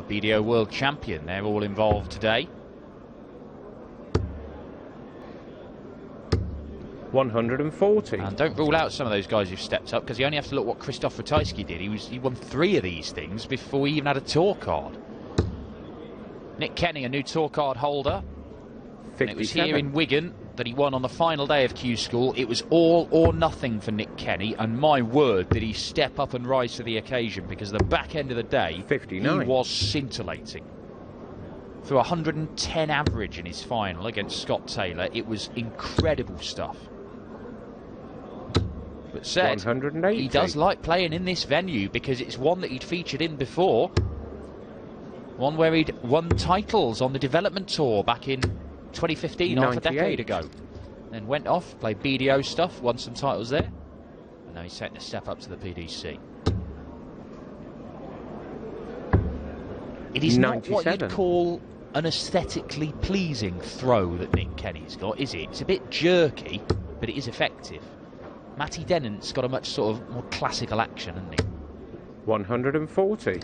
BDO World Champion. They're all involved today. 140. And don't rule out some of those guys who've stepped up, because you only have to look what Christoph Ratajski did. He won 3 of these things before he even had a tour card. Nick Kenny, a new tour card holder. And it was here in Wigan that he won on the final day of Q School. It was all or nothing for Nick Kenny, and my word, did he step up and rise to the occasion, because the back end of the day, 59. He was scintillating. Through 110 average in his final against Scott Taylor. It was incredible stuff. But said, 180. He does like playing in this venue because it's one that he'd featured in before. One where he'd won titles on the development tour back in 2015, half a decade ago. Then went off, played BDO stuff, won some titles there. And now he's taking a step up to the PDC. It is 97. Not what you'd call an aesthetically pleasing throw that Nick Kenny's got, is it? It's a bit jerky, but it is effective. Matty Dennant's got a much sort of more classical action, hasn't he? 140. The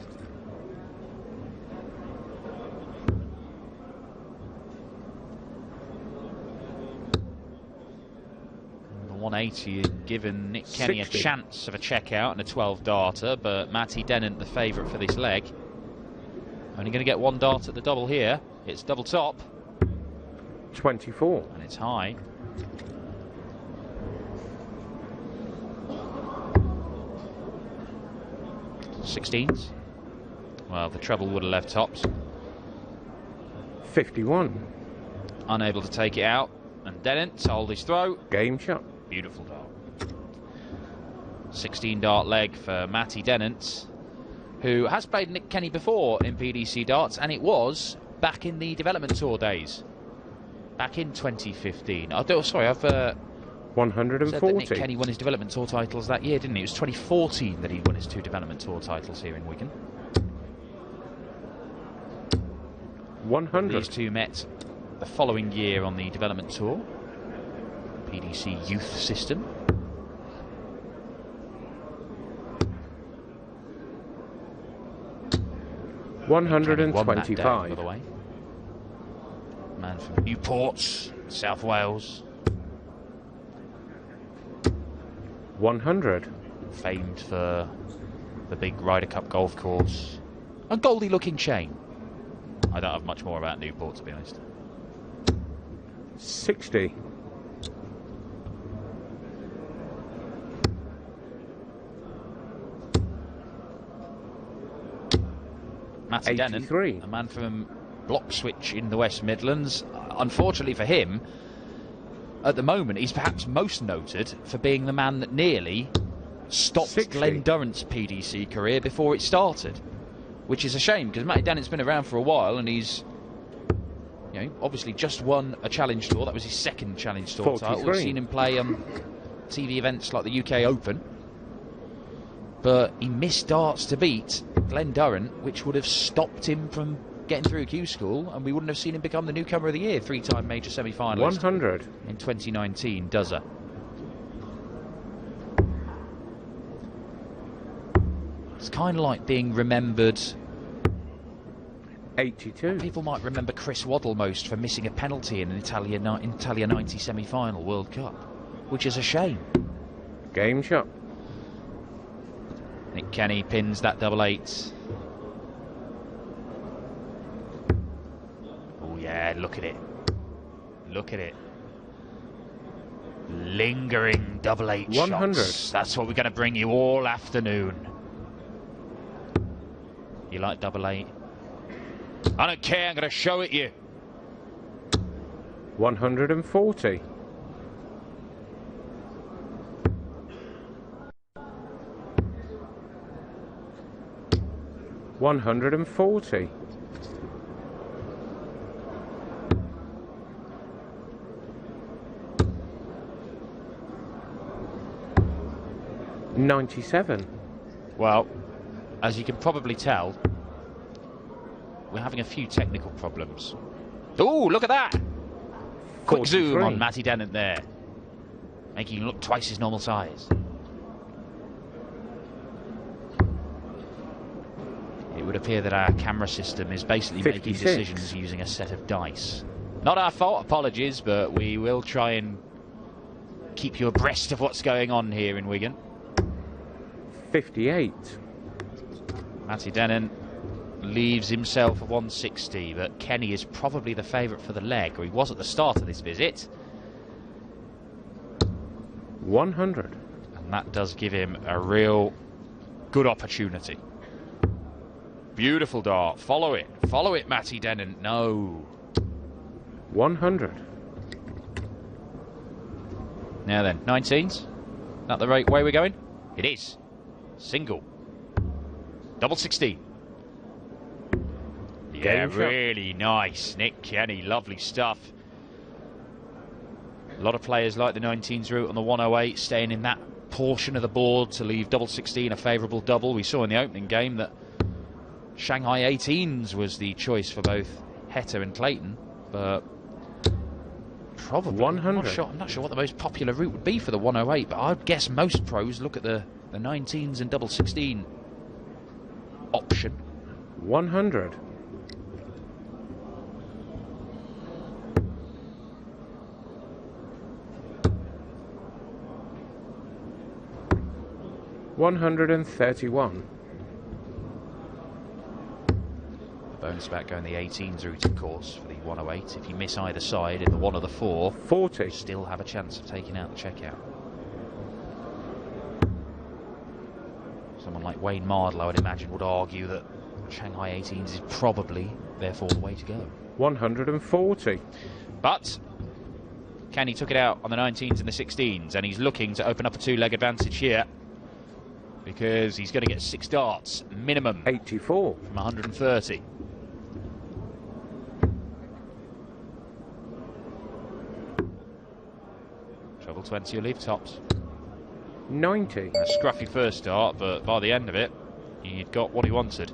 180 has given Nick Kenny 60. a chance of a checkout and a 12 darter, but Matty Dennant, the favourite for this leg. Only going to get 1 dart at the double here. It's double top. 24. And it's high. Sixteens. Well, the treble would have left tops. 51. Unable to take it out. And Dennant hold his throw. Game shot. Beautiful dart. 16 dart leg for Matty Dennant, who has played Nick Kenny before in PDC darts, and it was back in the development tour days. Back in 2015. Sorry, I've 140. said that Nick Kenny won his development tour titles that year, didn't he? It was 2014 that he won his 2 development tour titles here in Wigan. 100. These two met the following year on the development tour, PDC youth system. Won that day, 125. by the way. Man from Newport, South Wales. 100. Famed for the big Ryder Cup golf course. A Goldie looking chain. I don't have much more about Newport, to be honest. 60. Matty Dennant, a man from Bloxwich in the West Midlands. Unfortunately for him, at the moment, he's perhaps most noted for being the man that nearly stopped 60. Glenn Durrant's PDC career before it started. Which is a shame, because Matty Dennant's been around for a while, and he's, you know, obviously just won a Challenge Tour. That was his 2nd Challenge Tour 43. title. We've seen him play TV events like the UK Open. But he missed darts to beat Glenn Durrant, which would have stopped him from getting through Q School, and we wouldn't have seen him become the newcomer of the year, 3-time major semi-finalist 100 in 2019, does he? It's kind of like being remembered. 82. People might remember Chris Waddle most for missing a penalty in an Italia 90 semi-final World Cup, which is a shame. Game shot. Nick Kenny pins that double 8. Oh yeah, look at it. Look at it. Lingering double 8 100. shots. That's what we're going to bring you all afternoon. You like double 8? I don't care, I'm going to show it you. 140. 140. 97. Well, as you can probably tell, we're having a few technical problems. Oh, look at that! Quick 43. zoom on Matty Dennant there, making him look twice his normal size. It It would appear that our camera system is basically 56. making decisions using a set of dice. Not our fault, apologies, but we will try and keep you abreast of what's going on here in Wigan. 58. Matty Dennant leaves himself a 160, but Kenny is probably the favourite for the leg, or he was at the start of this visit. 100. And that does give him a real good opportunity. Beautiful dart. Follow it, Matty Dennant. No. 100. Now then, 19s. That the right way we're going? It is. Single. Double 16. Yeah, really nice. Nick Kenny, lovely stuff. A lot of players like the 19s route on the 108, staying in that portion of the board to leave double 16 a favourable double. We saw in the opening game that Shanghai 18s was the choice for both Heta and Clayton, but probably 100. I'm not sure what the most popular route would be for the 108, but I'd guess most pros look at the 19s and double 16 option. 100. $131. Bonus back going the 18s route, of course, for the 108. If you miss either side in the one of the four, 40. you still have a chance of taking out the checkout. Someone like Wayne Mardle, I would imagine, would argue that Shanghai 18s is probably, therefore, the way to go. 140. But Kenny took it out on the 19s and the 16s, and he's looking to open up a two-leg advantage here, because he's going to get 6 darts minimum 84 from 130. Treble 20 will leave tops. 90. A scruffy first start, but by the end of it, he'd got what he wanted.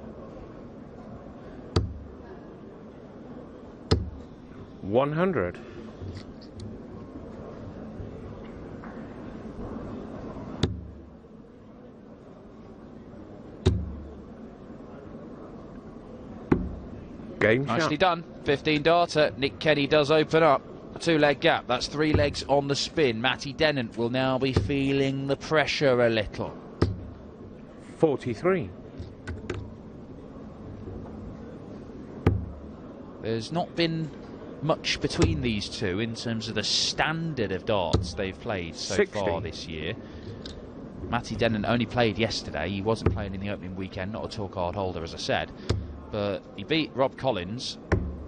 100. Game Nicely shot. done. 15 darter. Nick Kenny does open up a 2-leg gap. That's 3 legs on the spin. Matty Dennant will now be feeling the pressure a little. 43. There's not been much between these two in terms of the standard of darts they've played so 60. far this year. Matty Dennant only played yesterday. He wasn't playing in the opening weekend, not a tour card holder, as I said. But he beat Rob Collins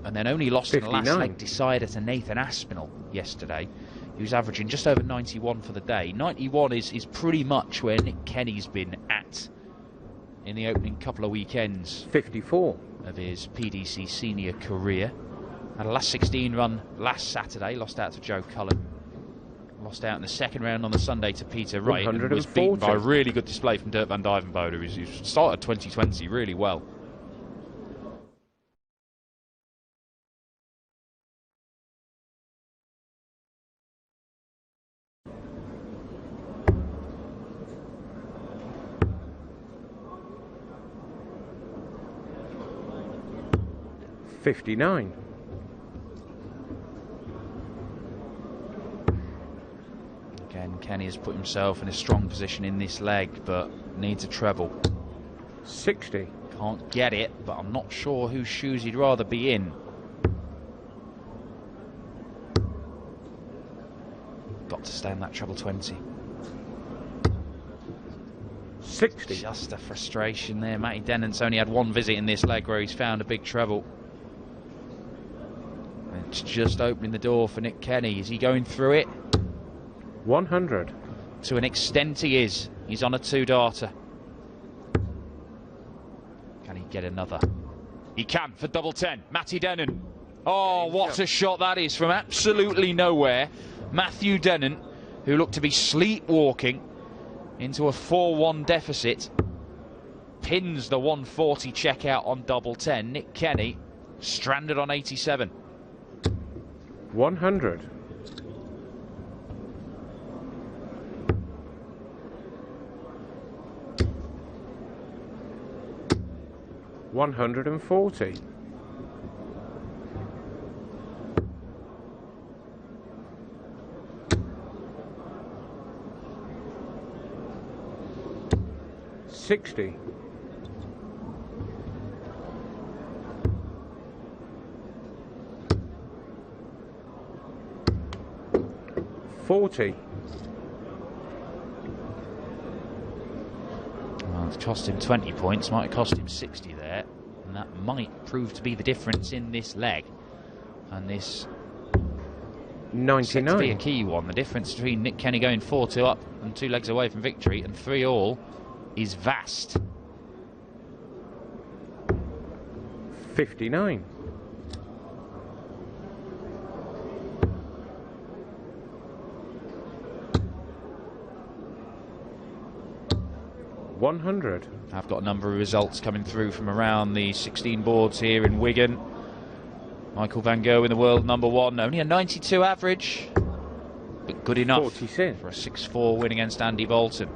and then only lost 59. in the last leg decider to Nathan Aspinall yesterday. He was averaging just over 91 for the day. 91 is pretty much where Nick Kenny's been at in the opening couple of weekends 54. of his PDC senior career. Had a last 16 run last Saturday, lost out to Joe Cullen. Lost out in the second round on the Sunday to Peter Wright, and was beaten by a really good display from Dirk van Dijvenbode, who started 2020 really well. $59. Again, Kenny has put himself in a strong position in this leg, but needs a treble. 60. Can't get it, but I'm not sure whose shoes he'd rather be in. Got to stay in that treble 20. 60. Just a frustration there. Matty Dennant's only had one visit in this leg where he's found a big treble. It's just opening the door for Nick Kenny. Is he going through it? 100. To an extent he is. He's on a 2-darter. Can he get another? He can for double 10. Matty Dennant. Oh, what a shot that is from absolutely nowhere. Matthew Dennant, who looked to be sleepwalking into a 4-1 deficit, pins the 140 checkout on double 10. Nick Kenny stranded on 87. 100. 140. 60. 40. Well, it's cost him 20 points, might cost him 60 there, and that might prove to be the difference in this leg. And this set to be a 99. key one. The difference between Nick Kenny going 4-2 up and 2 legs away from victory and 3-all is vast. 59. 100. I've got a number of results coming through from around the 16 boards here in Wigan. Michael van Gogh in the world #1, only a 92 average, but good enough 46. for a 6-4 win against Andy Bolton.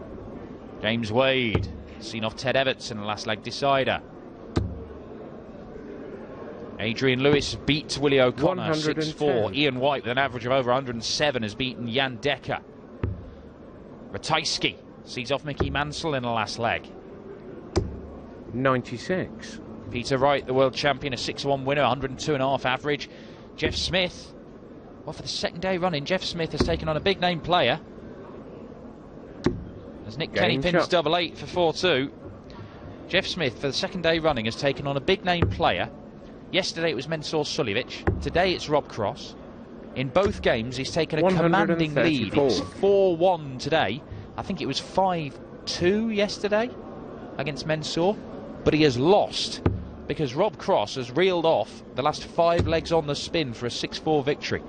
James Wade seen off Ted Everts in the last leg decider. Adrian Lewis beat Willie O'Connor 6-4. 110. Ian White with an average of over 107 has beaten Jan Dekker. Ratajski sees off Mickey Mansell in the last leg. 96. Peter Wright, the world champion, a 6-1 winner, 102.5 average. Jeff Smith, well, for the second day running, Jeff Smith has taken on a big name player. As Nick Kenny pins double 8 for 4-2. Jeff Smith, for the second day running, has taken on a big name player. Yesterday it was Mensur Suljovic. Today it's Rob Cross. In both games he's taken a commanding lead. It's 4-1 today. I think it was 5-2 yesterday against Mensur. But he has lost because Rob Cross has reeled off the last 5 legs on the spin for a 6-4 victory.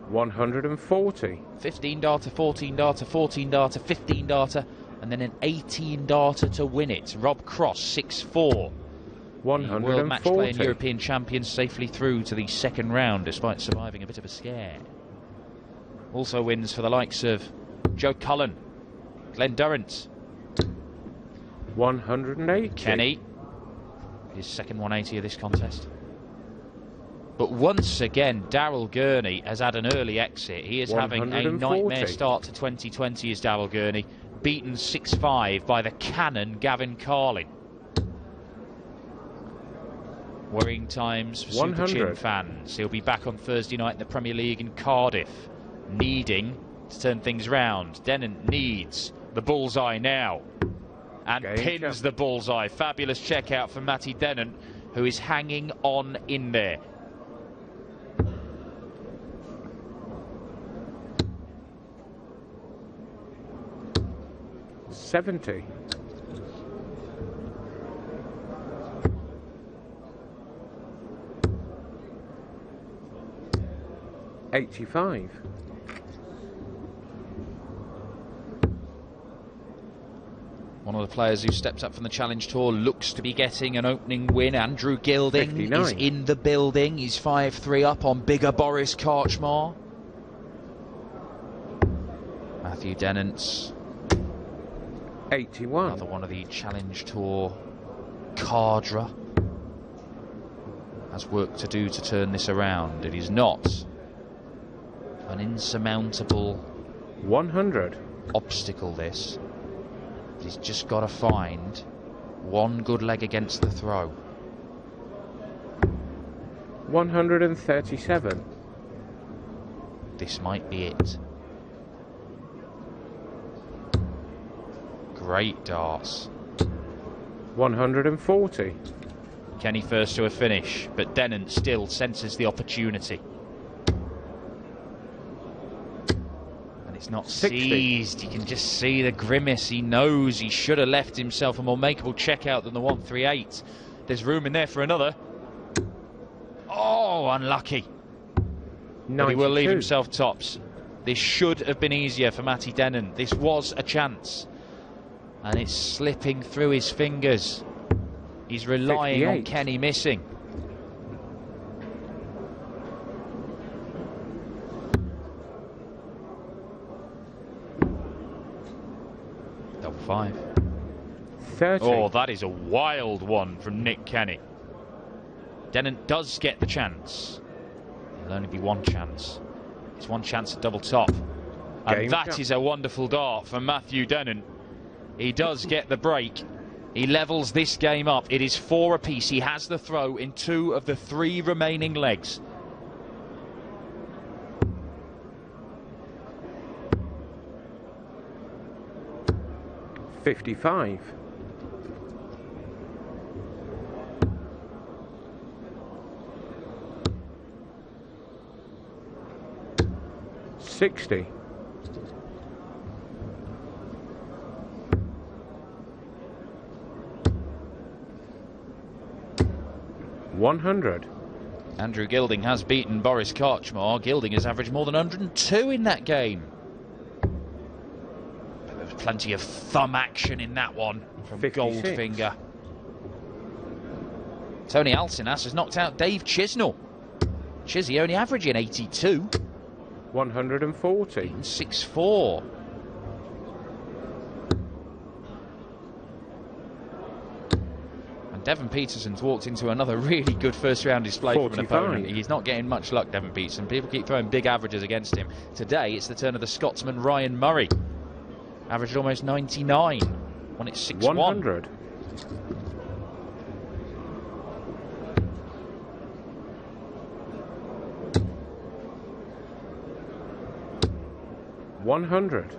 140. 15 darter, 14 darter, 14 darter, 15 darter, and then an 18 darter to win it. Rob Cross, 6-4. 140. The world match play and European champion safely through to the second round despite surviving a bit of a scare. Also wins for the likes of Joe Cullen, Glenn Durrant, 180. Kenny, his second 180 of this contest. But once again, Daryl Gurney has had an early exit. He is having a 140. nightmare start to 2020 as Daryl Gurney, beaten 6-5 by the cannon Gavin Carlin. Worrying times for Super Chin fans. He'll be back on Thursday night in the Premier League in Cardiff, needing to turn things round. Dennant needs the bullseye now, and pins the bullseye. Fabulous check out from Matty Dennant, who is hanging on in there. $70. 85. One of the players who stepped up from the Challenge Tour looks to be getting an opening win. Andrew Gilding 59. is in the building. He's 5-3 up on bigger Boris Karchmar. Matthew Dennant's 81. another one of the Challenge Tour cadre. Has work to do to turn this around. It is not an insurmountable 100. obstacle, this. He's just got to find one good leg against the throw. 137. This might be it. Great darts. 140. Kenny first to a finish, but Dennant still senses the opportunity. And it's not 60. seized. You can just see the grimace. He knows he should have left himself a more makeable checkout than the 138. There's room in there for another. Oh, unlucky. 92. But he will leave himself tops. This should have been easier for Matty Dennant. This was a chance. And it's slipping through his fingers. He's relying 58. on Kenny missing. Double 5. 30. Oh, that is a wild one from Nick Kenny. Dennant does get the chance. There'll only be one chance. It's one chance at double top. And that is a wonderful dart from Matthew Dennant. He does get the break. He levels this game up. It is 4 apiece. He has the throw in 2 of the 3 remaining legs. $55. $60. $100. Andrew Gilding has beaten Boris Karchmar. Gilding has averaged more than 102 in that game. But there was plenty of thumb action in that one from 56. Goldfinger. Tony Alcinas has knocked out Dave Chisnell. Chizzy only averaging 82. 140. 6-4. And Devon Peterson's walked into another really good first round display 45. from an opponent. He's not getting much luck, Devon Peterson. People keep throwing big averages against him. Today it's the turn of the Scotsman Ryan Murray. Averaged almost 99. Won it 6-1. 100. $100.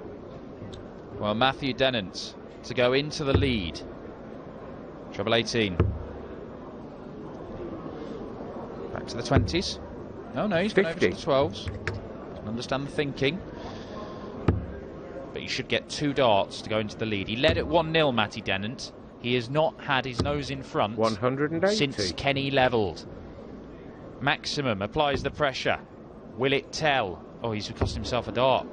Well, Matthew Dennant to go into the lead. Treble 18. Back to the 20s. No, he's gone over to the 12s. Can understand the thinking. But he should get 2 darts to go into the lead. He led at 1-0, Matty Dennant. He has not had his nose in front 180. since Kenny levelled. Maximum applies the pressure. Will it tell? Oh, he's cost himself a dart.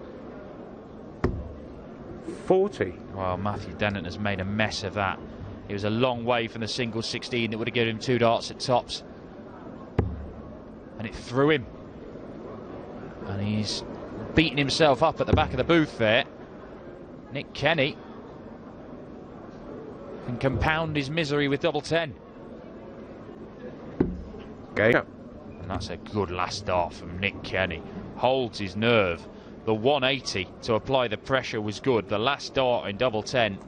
40. Well, Matthew Dennant has made a mess of that. He was a long way from the single 16 that would have given him 2 darts at tops. And it threw him. And he's beating himself up at the back of the booth there. Nick Kenny can compound his misery with double 10. Okay. And that's a good last dart from Nick Kenny. Holds his nerve. The 180 to apply the pressure was good. The last dart in double 10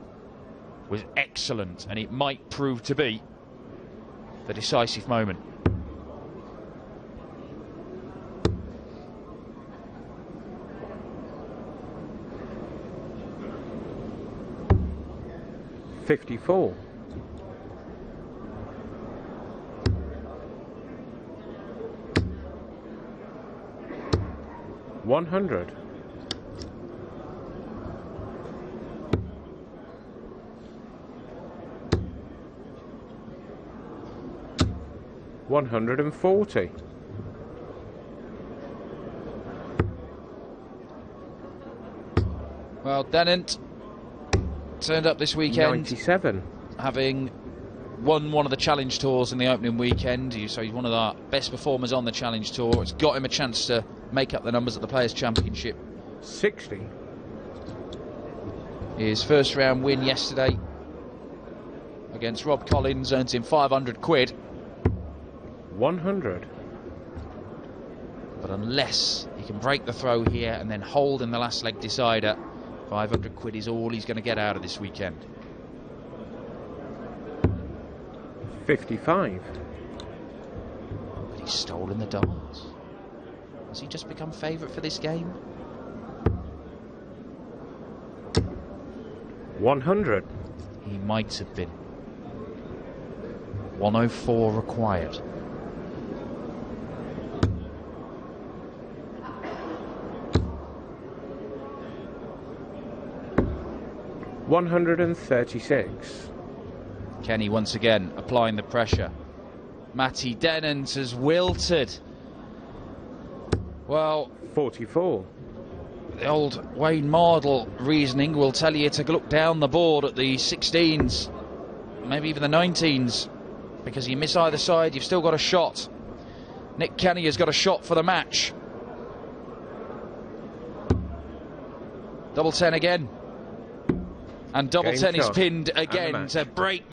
was excellent, and it might prove to be the decisive moment. $54. $100. $140. Well, Dennant turned up this weekend 97. having won one of the Challenge Tours in the opening weekend. So he's one of the best performers on the Challenge Tour. It's got him a chance to make up the numbers at the Players' Championship. 60. His first round win yesterday against Rob Collins earns him 500 quid. 100. But unless he can break the throw here and then hold in the last leg decider, 500 quid is all he's going to get out of this weekend. 55. But he's stolen the darts. Has he just become favourite for this game? 100. He might have been. 104 required. $136. Kenny once again applying the pressure. Matty Dennant has wilted. Well, 44. the old Wayne Mardle reasoning will tell you to look down the board at the 16s, maybe even the 19s, because you miss either side, you've still got a shot. Nick Kenny has got a shot for the match. Double 10 again. And double Game tennis shot. pinned And the again match. to break